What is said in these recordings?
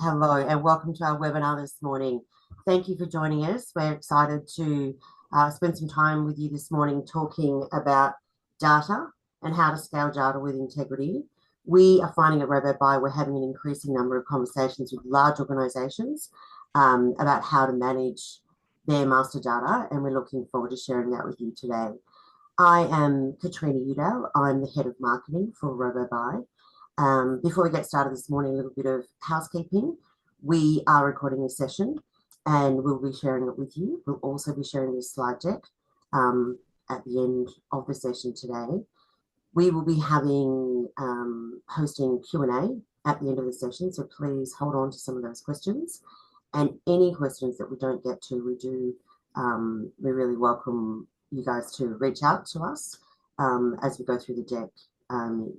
Hello and welcome to our webinar this morning. Thank you for joining us. We're excited to spend some time with you this morning talking about data and how to scale data with integrity. We are finding at RoboBuy we're having an increasing number of conversations with large organisations about how to manage their master data, and we're looking forward to sharing that with you today. I am Katrina Youdale. I'm the head of marketing for RoboBuy. Before we get started this morning, a little bit of housekeeping. We are recording this session and we'll be sharing it with you. We'll also be sharing this slide deck at the end of the session today. We will be having hosting Q&A at the end of the session, so please hold on to some of those questions. And any questions that we don't get to, we really welcome you guys to reach out to us as we go through the deck.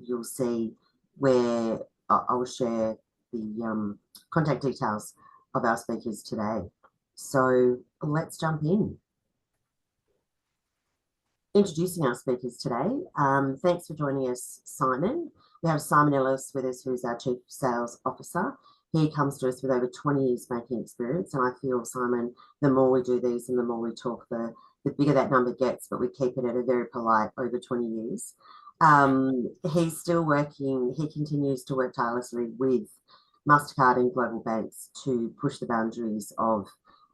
You'll see where I'll share the contact details of our speakers today. So let's jump in. Introducing our speakers today. Thanks for joining us, Simon. We have Simon Ellis with us, who's our Chief Sales Officer. He comes to us with over 20 years making experience, and I feel, Simon, the more we do these and the more we talk, the bigger that number gets, but we keep it at a very polite over 20 years. He's still working, he continues to work tirelessly with MasterCard and global banks to push the boundaries of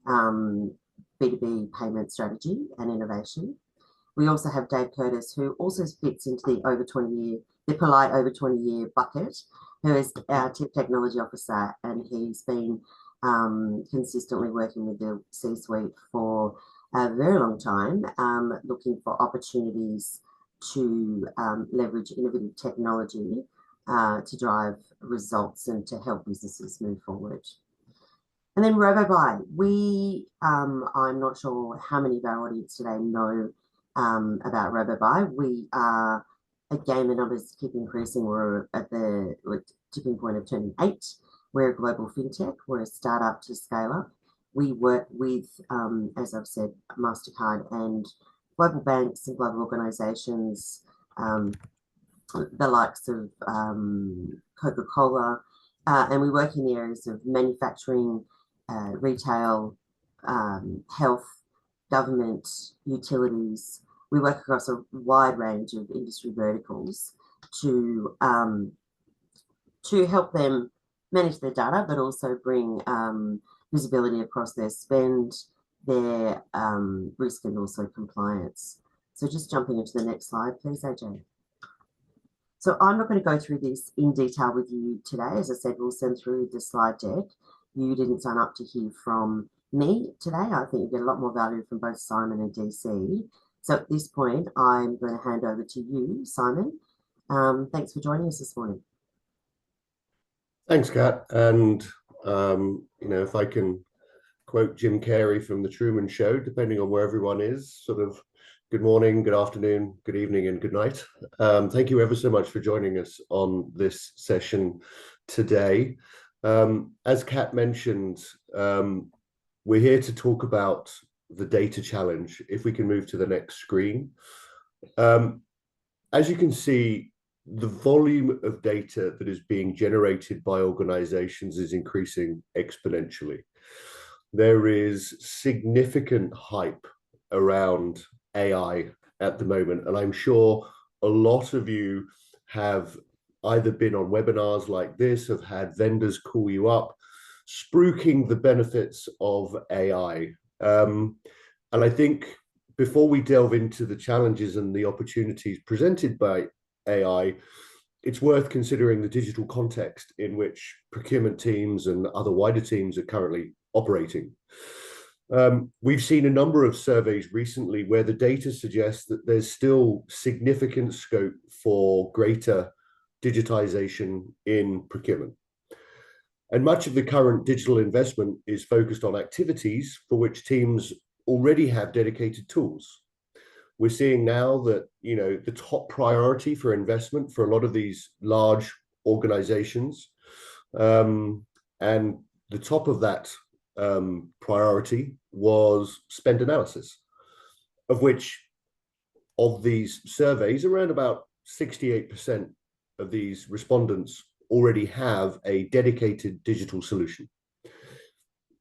B2B payment strategy and innovation. We also have Dave Curtis, who also fits into the polite over 20 year bucket, who is our Chief Technology Officer, and he's been consistently working with the C-suite for a very long time, looking for opportunities to leverage innovative technology to drive results and to help businesses move forward. And then RoboBuy, I'm not sure how many of our audience today know about RoboBuy. We are, again, the numbers keep increasing. We're at the tipping point of turning 8. We're a global fintech. We're a startup to scale up. We work with, as I've said, MasterCard and global banks and global organisations, the likes of Coca-Cola, and we work in the areas of manufacturing, retail, health, government, utilities. We work across a wide range of industry verticals to help them manage their data, but also bring visibility across their spend, their risk, and also compliance. So just jumping into the next slide, please, AJ. So I'm not going to go through this in detail with you today. As I said, we'll send through the slide deck. You didn't sign up to hear from me today. I think you get a lot more value from both Simon and DC. So at this point, I'm going to hand over to you, Simon. Thanks for joining us this morning. Thanks, Kat. And, if I can quote Jim Carrey from The Truman Show, depending on where everyone is, sort of good morning, good afternoon, good evening, and good night. Thank you ever so much for joining us on this session today. As Kat mentioned, we're here to talk about the data challenge. If we can move to the next screen. As you can see, the volume of data that is being generated by organizations is increasing exponentially. There is significant hype around AI at the moment, and I'm sure a lot of you have either been on webinars like this, have had vendors call you up, spruiking the benefits of AI. And I think before we delve into the challenges and the opportunities presented by AI, it's worth considering the digital context in which procurement teams and other wider teams are currently operating. We've seen a number of surveys recently where the data suggests that there's still significant scope for greater digitization in procurement. And much of the current digital investment is focused on activities for which teams already have dedicated tools. We're seeing now that, the top priority for investment for a lot of these large organizations, and the top of that priority was spend analysis, of which of these surveys, around about 68% of these respondents already have a dedicated digital solution.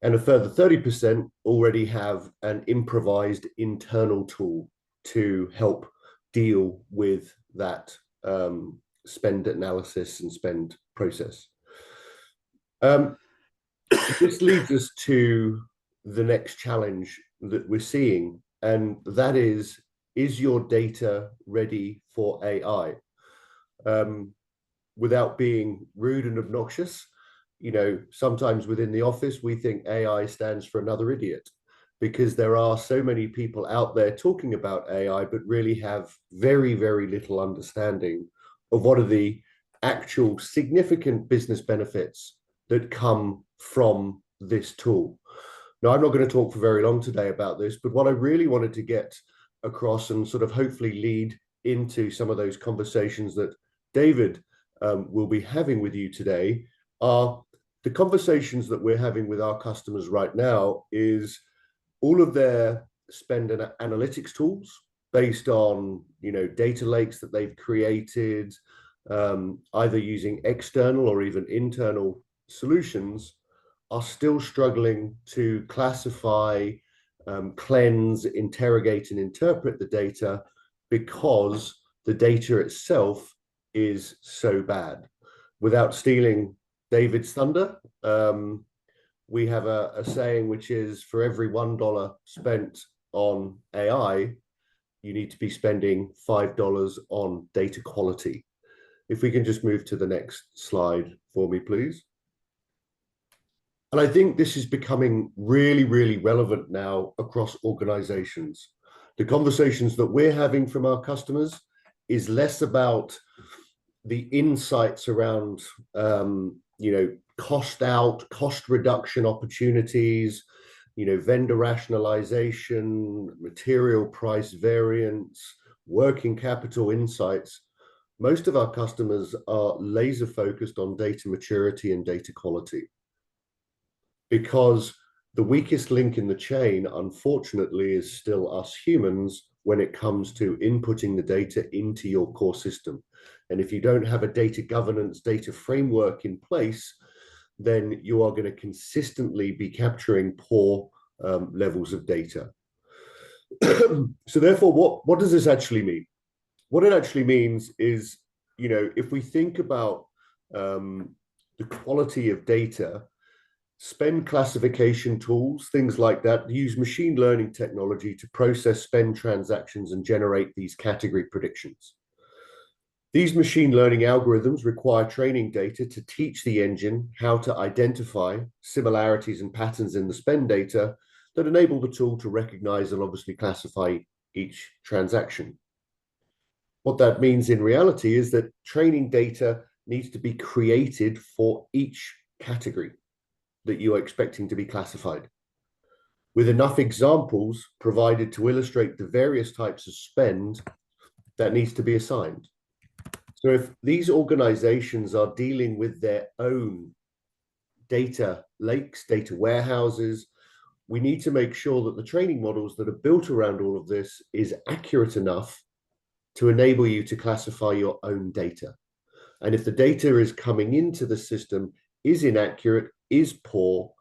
And a further 30% already have an improvised internal tool to help deal with that spend analysis and spend process. This leads us to the next challenge that we're seeing, and that is your data ready for AI? Without being rude and obnoxious, sometimes within the office, we think AI stands for another idiot, because there are so many people out there talking about AI, but really have very, very little understanding of what are the actual significant business benefits that come from this tool. Now, I'm not going to talk for very long today about this, but what I really wanted to get across and sort of hopefully lead into some of those conversations that David will be having with you today are the conversations that we're having with our customers right now is all of their spend and analytics tools based on, data lakes that they've created, either using external or even internal solutions, are still struggling to classify, cleanse, interrogate, and interpret the data because the data itself is so bad. Without stealing David's thunder, we have a saying which is, for every $1 spent on AI, you need to be spending $5 on data quality. If we can just move to the next slide for me, please. And I think this is becoming really, really relevant now across organizations. The conversations that we're having from our customers is less about the insights around, cost out, cost reduction opportunities, vendor rationalization, material price variance, working capital insights. Most of our customers are laser focused on data maturity and data quality, because the weakest link in the chain, unfortunately, is still us humans when it comes to inputting the data into your core system. And if you don't have a data governance, data framework in place, then you are going to consistently be capturing poor levels of data. So therefore, what does this actually mean? What it actually means is, if we think about the quality of data, spend classification tools, things like that, use machine learning technology to process spend transactions and generate these category predictions. These machine learning algorithms require training data to teach the engine how to identify similarities and patterns in the spend data that enable the tool to recognize and obviously classify each transaction. What that means in reality is that training data needs to be created for each category that you are expecting to be classified, with enough examples provided to illustrate the various types of spend that needs to be assigned. So if these organizations are dealing with their own data lakes, data warehouses, we need to make sure that the training models that are built around all of this is accurate enough to enable you to classify your own data. And if the data is coming into the system is inaccurate, is poor,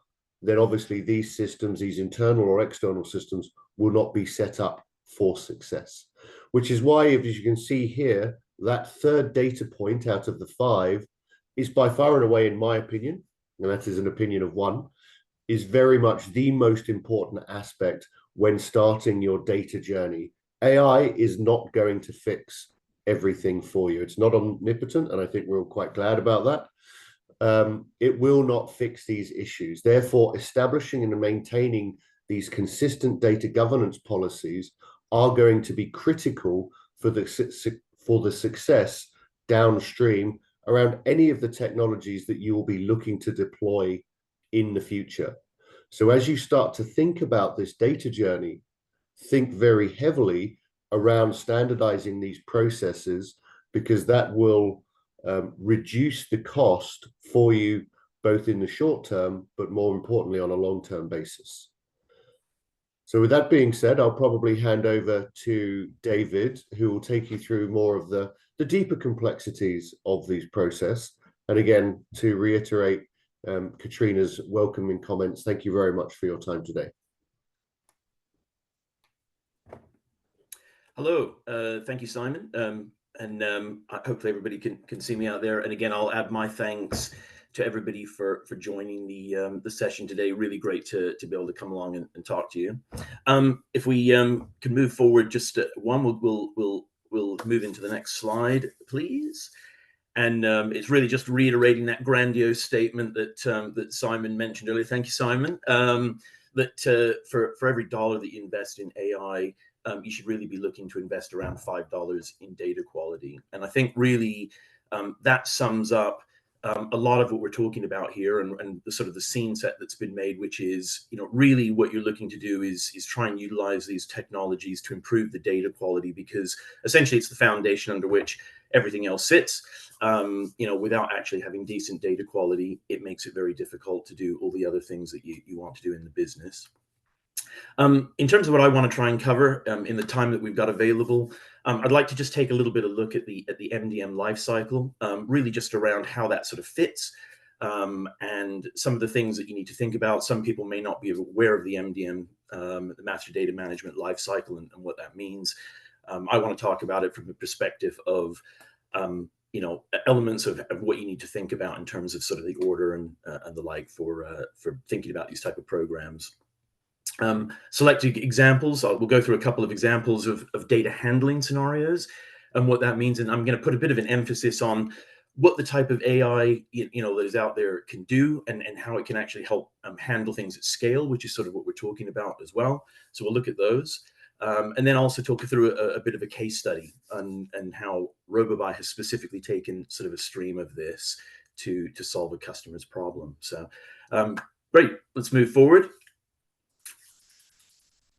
then obviously these systems, these internal or external systems, will not be set up for success. Which is why, as you can see here, that third data point out of the 5 is by far and away, in my opinion, and that is an opinion of one, is very much the most important aspect when starting your data journey. AI is not going to fix everything for you. It's not omnipotent, and I think we're all quite glad about that. It will not fix these issues. Therefore, establishing and maintaining these consistent data governance policies are going to be critical for the success downstream around any of the technologies that you will be looking to deploy in the future. So as you start to think about this data journey, think very heavily around standardizing these processes, because that will reduce the cost for you, both in the short term, but more importantly, on a long-term basis. So with that being said, I'll probably hand over to David, who will take you through more of the deeper complexities of these process, And again, to reiterate Katrina's welcoming comments, thank you very much for your time today. Hello, thank you, Simon. Hopefully everybody can see me out there. And again, I'll add my thanks to everybody for joining the session today. Really great to be able to come along and talk to you. If we can move forward just one, we'll move into the next slide, please. And it's really just reiterating that grandiose statement that Simon mentioned earlier. Thank you, Simon. That for every dollar that you invest in AI, you should really be looking to invest around $5 in data quality. And I think really that sums up a lot of what we're talking about here, and the sort of the scene set that's been made, which is, really what you're looking to do is try and utilize these technologies to improve the data quality, because essentially it's the foundation under which everything else sits. Without actually having decent data quality, it makes it very difficult to do all the other things that you want to do in the business. In terms of what I want to try and cover in the time that we've got available, I'd like to just take a little bit of look at the MDM lifecycle, really just around how that sort of fits, and some of the things that you need to think about. Some people may not be aware of the MDM, the master data management lifecycle, and what that means. I want to talk about it from the perspective of elements of what you need to think about in terms of sort of the order and the like for thinking about these type of programs. Selected examples. We'll go through a couple of examples of data handling scenarios and what that means. And I'm going to put a bit of an emphasis on what the type of AI that is out there can do, and how it can actually help handle things at scale, which is sort of what we're talking about as well. So we'll look at those. And then also talk through a bit of a case study and how Robobuy has specifically taken sort of a stream of this to solve a customer's problem. So great, let's move forward.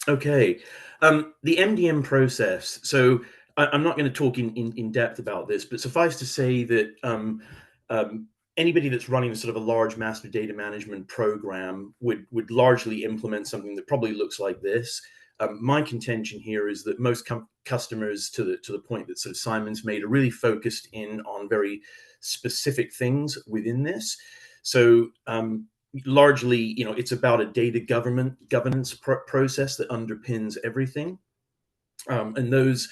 Okay, the MDM process. So I'm not going to talk in depth about this, but suffice to say that anybody that's running sort of a large master data management program would largely implement something that probably looks like this. My contention here is that most customers, to the point that sort of Simon's made, are really focused in on very specific things within this. So largely, it's about a data governance process that underpins everything, and those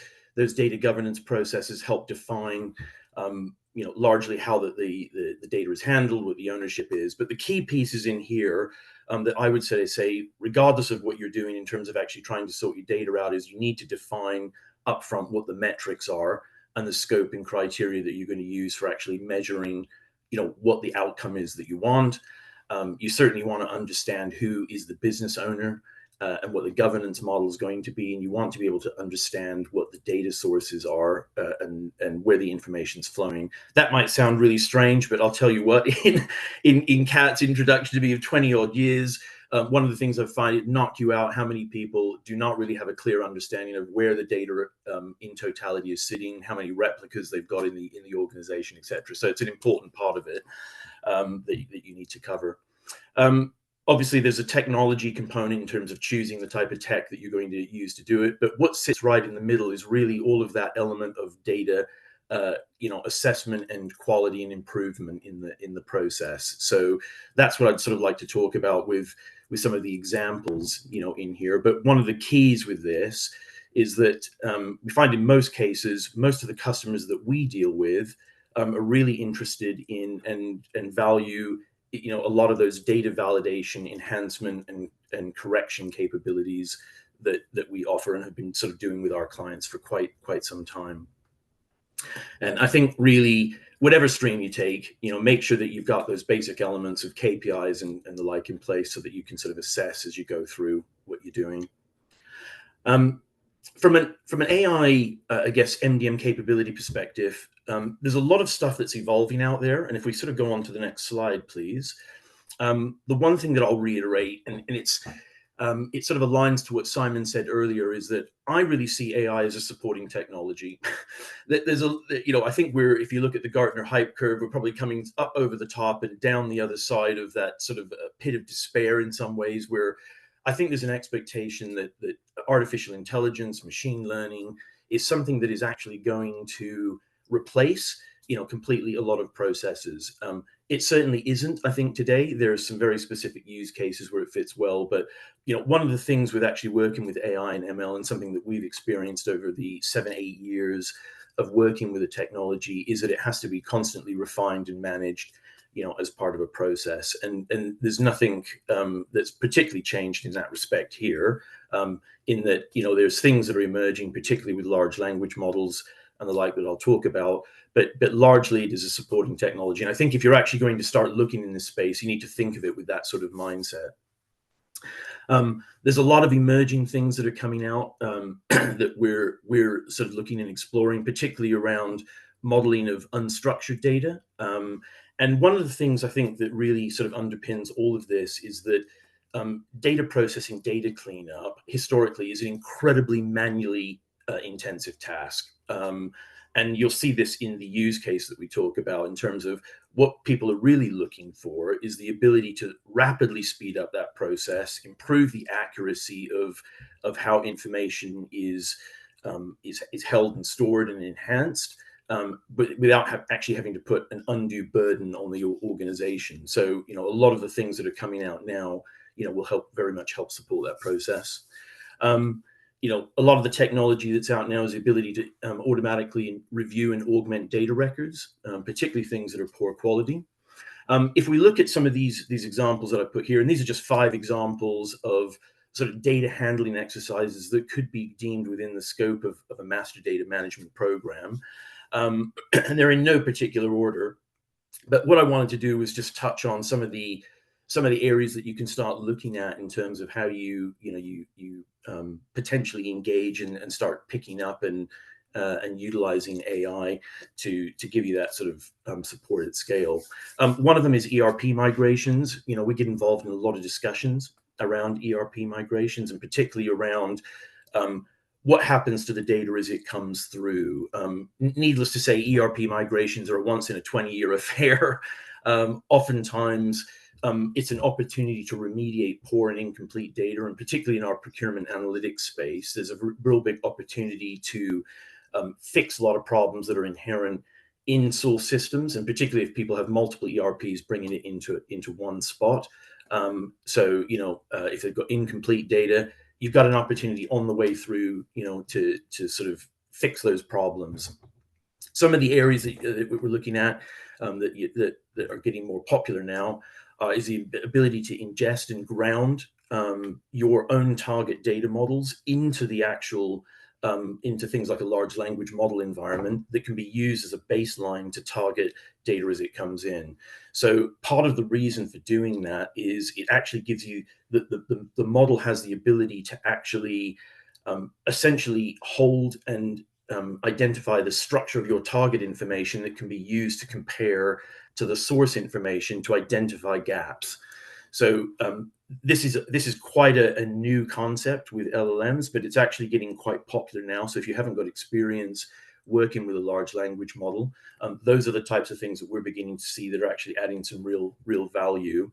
data governance processes help define, largely how the data is handled, what the ownership is. But the key pieces in here that I would say, regardless of what you're doing in terms of actually trying to sort your data out, is you need to define upfront what the metrics are and the scope and criteria that you're going to use for actually measuring, what the outcome is that you want. You certainly want to understand who is the business owner and what the governance model is going to be, and you want to be able to understand what the data sources are and where the information's flowing. That might sound really strange, but I'll tell you what, in Kat's introduction to me of 20 odd years, one of the things I find, it knocked you out how many people do not really have a clear understanding of where the data in totality is sitting, how many replicas they've got in the organization, etc. So it's an important part of it that you need to cover. Obviously, there's a technology component in terms of choosing the type of tech that you're going to use to do it. But what sits right in the middle is really all of that element of data, assessment and quality and improvement in the process. So that's what I'd sort of like to talk about with some of the examples, in here. But one of the keys with this is that we find in most cases, most of the customers that we deal with are really interested in and value, a lot of those data validation, enhancement, and correction capabilities that we offer and have been sort of doing with our clients for quite some time. And I think really, whatever stream you take, make sure that you've got those basic elements of KPIs and the like in place, so that you can sort of assess as you go through what you're doing. From an AI, I guess, MDM capability perspective, there's a lot of stuff that's evolving out there. And if we sort of go on to the next slide, please. The one thing that I'll reiterate, and it sort of aligns to what Simon said earlier, is that I really see AI as a supporting technology. There's I think if you look at the Gartner hype curve, we're probably coming up over the top and down the other side of that sort of pit of despair in some ways, where I think there's an expectation that artificial intelligence, machine learning, is something that is actually going to replace completely a lot of processes. It certainly isn't. I think today there are some very specific use cases where it fits well, but one of the things with actually working with AI and ML, and something that we've experienced over the 7-8 years of working with the technology, is that it has to be constantly refined and managed, as part of a process. And there's nothing that's particularly changed in that respect here, in that, there's things that are emerging, particularly with large language models and the like that I'll talk about, but largely it is a supporting technology. And I think if you're actually going to start looking in this space, you need to think of it with that sort of mindset. There's a lot of emerging things that are coming out that we're sort of looking and exploring, particularly around modeling of unstructured data. And one of the things I think that really sort of underpins all of this is that data processing, data cleanup, historically, is an incredibly manually intensive task. And you'll see this in the use case that we talk about, in terms of what people are really looking for is the ability to rapidly speed up that process, improve the accuracy of how information is held and stored and enhanced, but without actually having to put an undue burden on the organization. So, a lot of the things that are coming out now, will very much help support that process. A lot of the technology that's out now is the ability to automatically review and augment data records, particularly things that are poor quality. If we look at some of these examples that I put here, and these are just 5 examples of sort of data handling exercises that could be deemed within the scope of a master data management program. And they're in no particular order. But what I wanted to do was just touch on some of the areas that you can start looking at in terms of how you potentially engage and start picking up and utilizing AI to give you that sort of support at scale. One of them is ERP migrations. We get involved in a lot of discussions around ERP migrations, and particularly around what happens to the data as it comes through. Needless to say, ERP migrations are a once in a 20-year affair. Oftentimes, it's an opportunity to remediate poor and incomplete data, and particularly in our procurement analytics space, there's a real big opportunity to fix a lot of problems that are inherent in source systems, and particularly if people have multiple ERPs, bringing it into one spot. So, if they've got incomplete data, you've got an opportunity on the way through, to sort of fix those problems. Some of the areas that we're looking at that are getting more popular now is the ability to ingest and ground your own target data models into the actual into things like a large language model environment that can be used as a baseline to target data as it comes in. So part of the reason for doing that is it actually gives you the model has the ability to actually essentially hold and identify the structure of your target information that can be used to compare to the source information to identify gaps. So this is quite a new concept with LLMs, but it's actually getting quite popular now. So if you haven't got experience working with a large language model, those are the types of things that we're beginning to see that are actually adding some real value,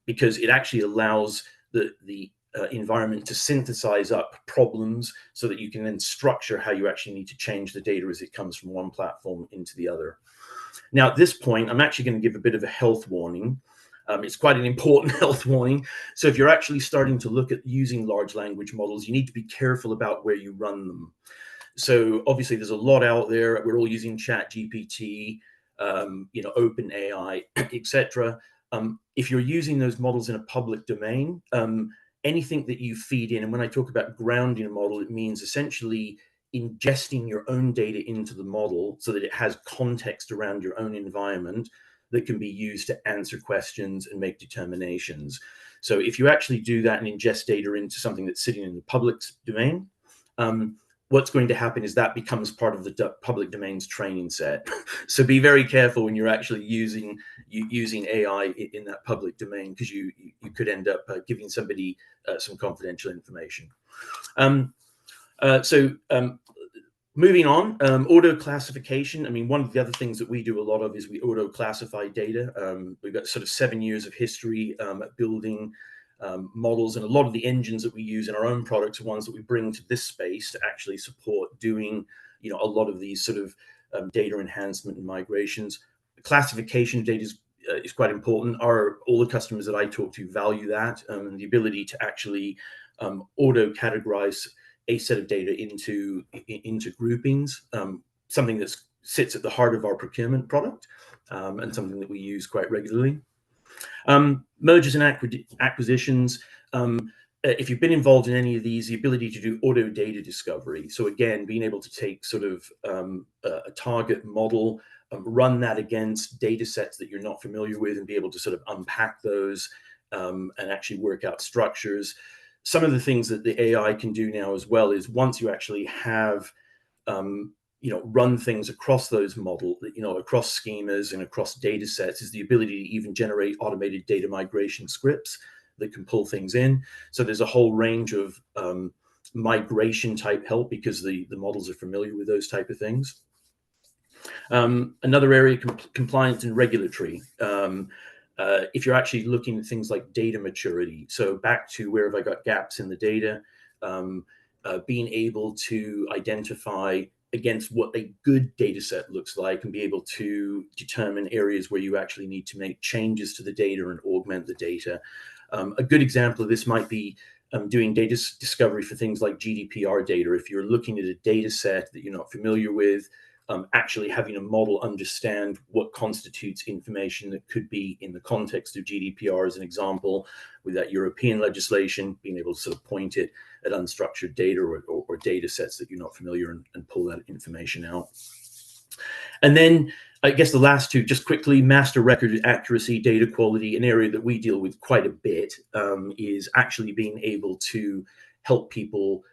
because it actually allows the environment to synthesize up problems so that you can then structure how you actually need to change the data as it comes from one platform into the other. Now, at this point, I'm actually going to give a bit of a health warning. It's quite an important health warning. So if you're actually starting to look at using large language models, you need to be careful about where you run them. So obviously there's a lot out there. We're all using ChatGPT, OpenAI, etc. If you're using those models in a public domain, anything that you feed in, and when I talk about grounding a model, it means essentially ingesting your own data into the model so that it has context around your own environment that can be used to answer questions and make determinations. So if you actually do that and ingest data into something that's sitting in the public domain, what's going to happen is that becomes part of the public domain's training set. So be very careful when you're actually using AI in that public domain, because you could end up giving somebody some confidential information. Moving on, auto classification. I mean, one of the other things that we do a lot of is we auto classify data. We've got sort of 7 years of history at building models, and a lot of the engines that we use in our own products are ones that we bring to this space to actually support doing, a lot of these sort of data enhancement and migrations. Classification of data is quite important. All the customers that I talk to value that, and the ability to actually auto categorize a set of data into groupings, something that sits at the heart of our procurement product, and something that we use quite regularly. Mergers and acquisitions. If you've been involved in any of these, the ability to do auto data discovery. So again, being able to take sort of a target model, run that against data sets that you're not familiar with, and be able to sort of unpack those and actually work out structures. Some of the things that the AI can do now as well is, once you actually have run things across those models, across schemas and across data sets, is the ability to even generate automated data migration scripts that can pull things in. So there's a whole range of migration type help, because the models are familiar with those type of things. Another area, compliance and regulatory. If you're actually looking at things like data maturity, so back to where have I got gaps in the data, being able to identify against what a good data set looks like, and be able to determine areas where you actually need to make changes to the data and augment the data. A good example of this might be doing data discovery for things like GDPR data. If you're looking at a data set that you're not familiar with, actually having a model understand what constitutes information that could be in the context of GDPR, as an example, with that European legislation, being able to sort of point it at unstructured data or data sets that you're not familiar, and pull that information out. And then I guess the last two, just quickly, master record accuracy, data quality. An area that we deal with quite a bit is actually being able to help people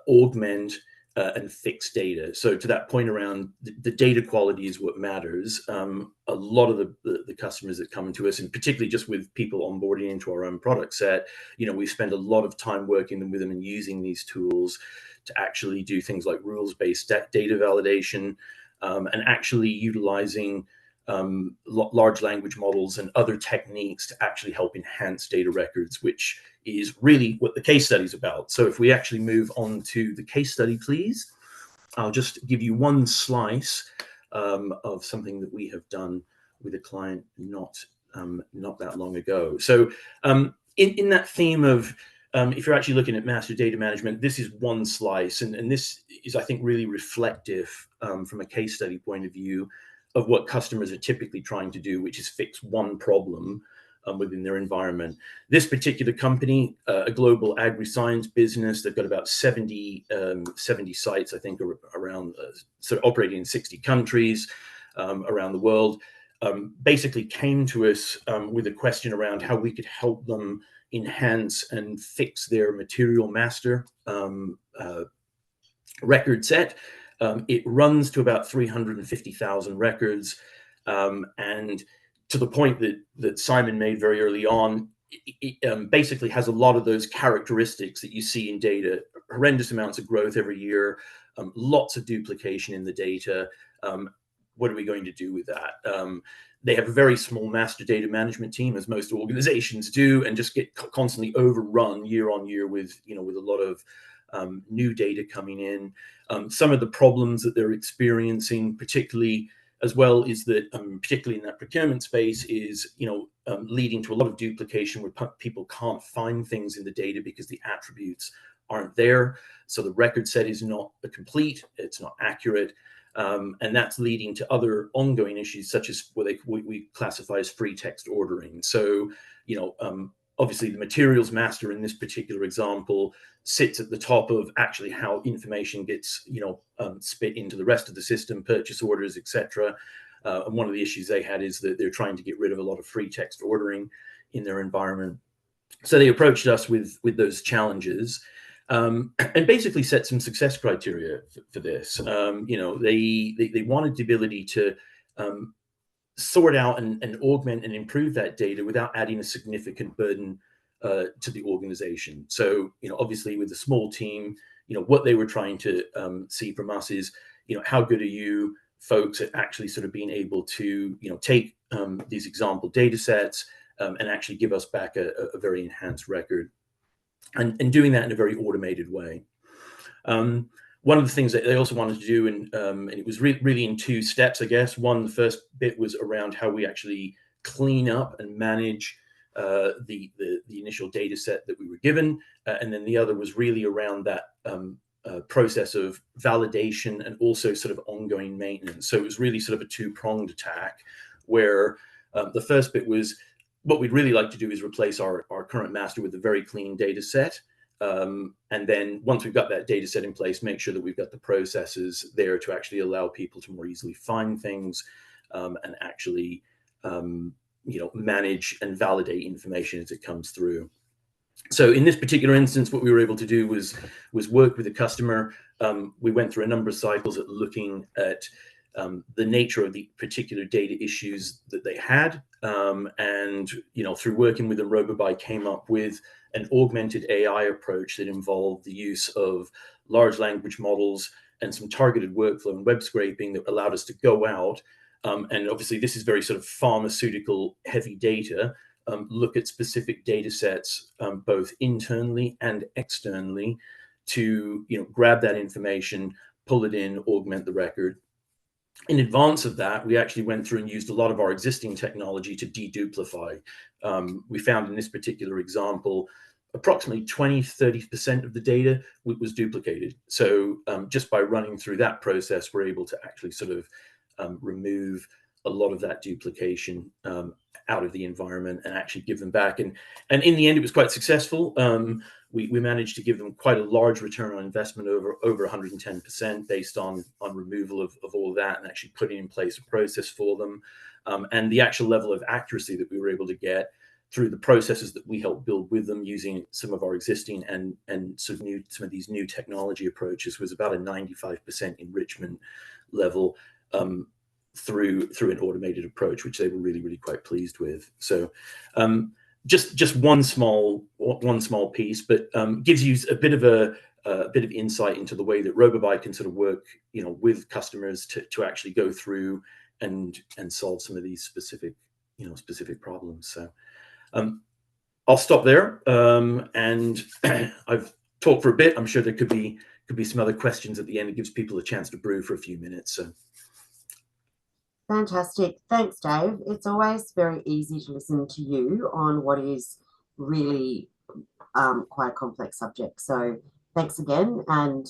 augment and fix data. So to that point around the data quality is what matters. A lot of the customers that come to us, and particularly just with people onboarding into our own product set, we spend a lot of time working with them and using these tools to actually do things like rules-based data validation, and actually utilizing large language models and other techniques to actually help enhance data records, which is really what the case study is about. So if we actually move on to the case study, please. I'll just give you one slice of something that we have done with a client not that long ago. So in that theme of if you're actually looking at master data management, this is one slice, and this is, I think, really reflective from a case study point of view of what customers are typically trying to do, which is fix one problem within their environment. This particular company, a global agriscience business, they've got about 70 sites, I think, around, sort of operating in 60 countries around the world, basically came to us with a question around how we could help them enhance and fix their material master record set. It runs to about 350,000 records, and to the point that Simon made very early on, it basically has a lot of those characteristics that you see in data: horrendous amounts of growth every year, lots of duplication in the data. What are we going to do with that? They have a very small master data management team, as most organizations do, and just get constantly overrun year on year with a lot of new data coming in. Some of the problems that they're experiencing, particularly as well, is that particularly in that procurement space, is leading to a lot of duplication where people can't find things in the data because the attributes aren't there. So the record set is not complete, it's not accurate, and that's leading to other ongoing issues, such as what we classify as free text ordering. So obviously the materials master in this particular example sits at the top of actually how information gets spit into the rest of the system, purchase orders, etc. And one of the issues they had is that they're trying to get rid of a lot of free text ordering in their environment. So they approached us with those challenges, and basically set some success criteria for this. They wanted the ability to sort out and augment and improve that data without adding a significant burden to the organization. So, obviously with a small team, what they were trying to see from us is, how good are you folks at actually sort of being able to, take these example data sets and actually give us back a very enhanced record, and doing that in a very automated way. one of the things that they also wanted to do, and it was really in two steps, I guess. One, the first bit was around how we actually clean up and manage the initial data set that we were given, and then the other was really around that process of validation and also sort of ongoing maintenance. So it was really sort of a two-pronged attack, where the first bit was, what we'd really like to do is replace our current master with a very clean data set. And then once we've got that data set in place, make sure that we've got the processes there to actually allow people to more easily find things, and actually manage and validate information as it comes through. So in this particular instance, what we were able to do was work with the customer. We went through a number of cycles at looking at the nature of the particular data issues that they had, and through working with them, Robobuy came up with an augmented AI approach that involved the use of large language models and some targeted workflow and web scraping that allowed us to go out, and obviously this is very sort of pharmaceutical heavy data, look at specific data sets, both internally and externally, to grab that information, pull it in, augment the record. In advance of that, we actually went through and used a lot of our existing technology to deduplify. We found in this particular example, approximately 20-30% of the data was duplicated. So just by running through that process, we're able to actually sort of remove a lot of that duplication out of the environment and actually give them back. And in the end, it was quite successful. We managed to give them quite a large return on investment, over 110%, based on removal of all of that and actually putting in place a process for them. And the actual level of accuracy that we were able to get through the processes that we helped build with them using some of our existing and some of these new technology approaches was about a 95% enrichment level, through an automated approach, which they were really quite pleased with. So just one small piece, but gives you a bit of insight into the way that Robobuy can sort of work with customers to actually go through and solve some of these specific problems. So I'll stop there, and I've talked for a bit. I'm sure there could be some other questions at the end. It gives people a chance to brew for a few minutes. So. Fantastic. Thanks, Dave. It's always very easy to listen to you on what is really quite a complex subject. So thanks again, and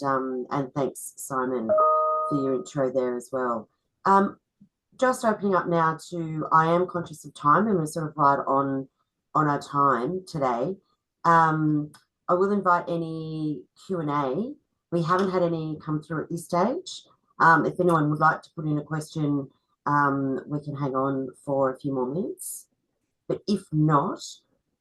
thanks, Simon, for your intro there as well. Just opening up now to, I am conscious of time, and we're sort of right on our time today. I will invite any Q&A. We haven't had any come through at this stage. If anyone would like to put in a question, we can hang on for a few more minutes. But if not,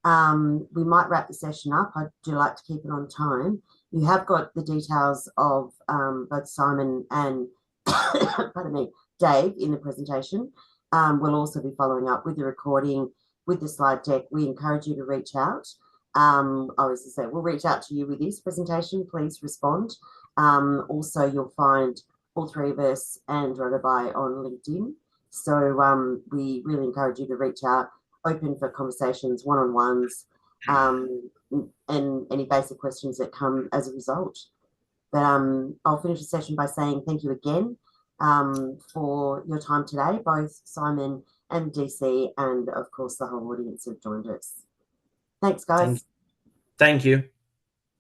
we might wrap the session up. I do like to keep it on time. You have got the details of both Simon and pardon me, Dave in the presentation. We'll also be following up with the recording, with the slide deck. We encourage you to reach out. I was to say, we'll reach out to you with this presentation. Please respond. Also, you'll find all three of us and Robobuy on LinkedIn. So we really encourage you to reach out, open for conversations, one-on-ones, and any basic questions that come as a result. But I'll finish the session by saying thank you again for your time today, both Simon and DC, and of course the whole audience who've joined us. Thanks, guys. Thank you.